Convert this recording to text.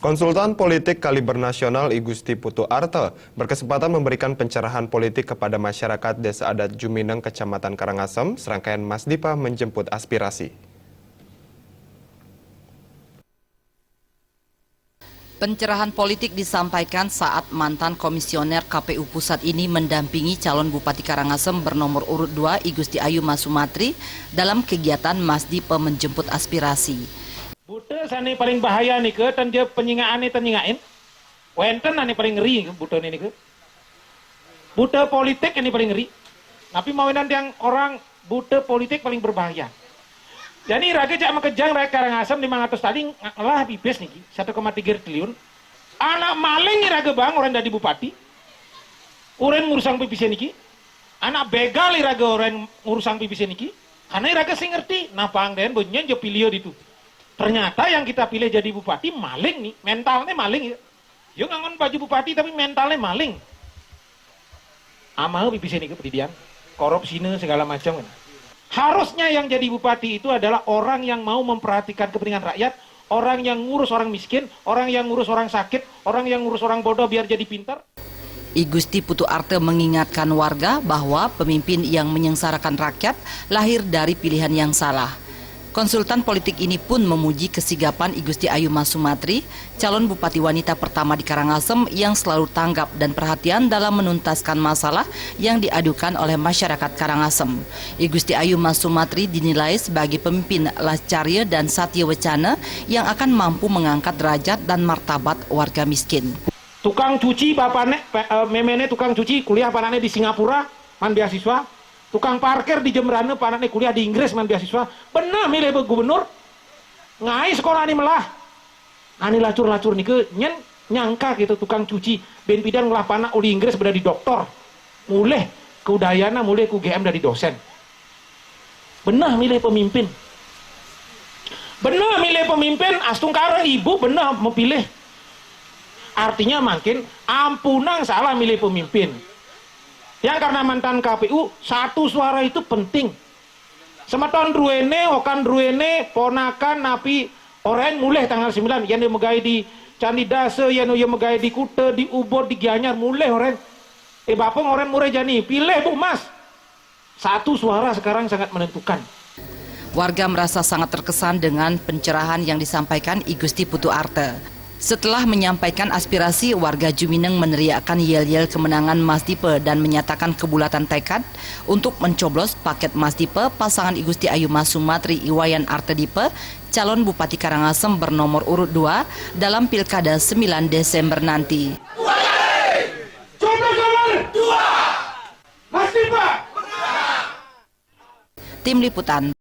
Konsultan politik kaliber nasional I Gusti Putu Arte berkesempatan memberikan pencerahan politik kepada masyarakat Desa Adat Jumineng, Kecamatan Karangasem, serangkaian Masdipa menjemput aspirasi. Pencerahan politik disampaikan saat mantan komisioner KPU Pusat ini mendampingi calon Bupati Karangasem bernomor urut 2 I Gusti Ayu Masumatri dalam kegiatan Masdipa menjemput aspirasi. Buta sani paling bahaya nih ke, dan dia penyingaan nih nyingain. Wenten nih paling ngeri buta nih ke. Buta politik ini paling ngeri. Tapi mawinan yang orang buta politik paling berbahaya. Jadi raga cak makejang rakyat Karangasem 500 tadi lah bibes nih 1,3 triliun. Anak maling nih raga bang orang dari bupati. Orang ngurusang pipis niki. Anak begal nih raga orang ngurusang pipis niki. Karena raga sih ngerti. Nah pangden bunyian jo pilih itu. Ternyata yang kita pilih jadi bupati maling nih, mentalnya maling ya. Yo ngangon baju bupati tapi mentalnya maling. Amal bibis ini kependidikan, korupsinya segala macam kan. Harusnya yang jadi bupati itu adalah orang yang mau memperhatikan kepentingan rakyat, orang yang ngurus orang miskin, orang yang ngurus orang sakit, orang yang ngurus orang bodoh biar jadi pintar. I Gusti Putu Arte mengingatkan warga bahwa pemimpin yang menyengsarakan rakyat lahir dari pilihan yang salah. Konsultan politik ini pun memuji kesigapan I Gusti Ayu Masumatri, calon bupati wanita pertama di Karangasem yang selalu tanggap dan perhatian dalam menuntaskan masalah yang diadukan oleh masyarakat Karangasem. I Gusti Ayu Masumatri dinilai sebagai pemimpin lascarya dan satya wacana yang akan mampu mengangkat derajat dan martabat warga miskin. Tukang cuci bapaknya, memene tukang cuci kuliah panane di Singapura, man beasiswa. Tukang parkir di Jemberana, panaknya kuliah di Inggris, man beasiswa. Benar milih gubernur. Ngai sekolah ini melah. Ani lacur-lacur nih ke nyangka gitu tukang cuci. Ben pidan ngelah panak uli Inggris berada di doktor. Mulai ke Udayana, mulai ke UGM dari dosen. Benar milih pemimpin. Benar milih pemimpin, astungkara ibu benar mau pilih. Artinya makin ampunang salah milih pemimpin. Yang karena mantan KPU, satu suara itu penting. Semeton ruene, okan ruene, ponakan napi orang mulai tanggal 9. Yang dia megai di Candi Dase, yang dia megai di Kute, di Ubud, di Gianyar, mulai orang. Bapeng orang mulai jani, pilih Bu Mas. Satu suara sekarang sangat menentukan. Warga merasa sangat terkesan dengan pencerahan yang disampaikan I Gusti Putu Arte. Setelah menyampaikan aspirasi, warga Jumineng meneriakkan yel-yel kemenangan Masdipa dan menyatakan kebulatan tekad untuk mencoblos paket Masdipa pasangan I Gusti Ayu Masumatri Iwayan Artedipe, calon Bupati Karangasem bernomor urut 2 dalam Pilkada 9 Desember nanti. Coblos nomor 2! Masdipa! Tim Liputan.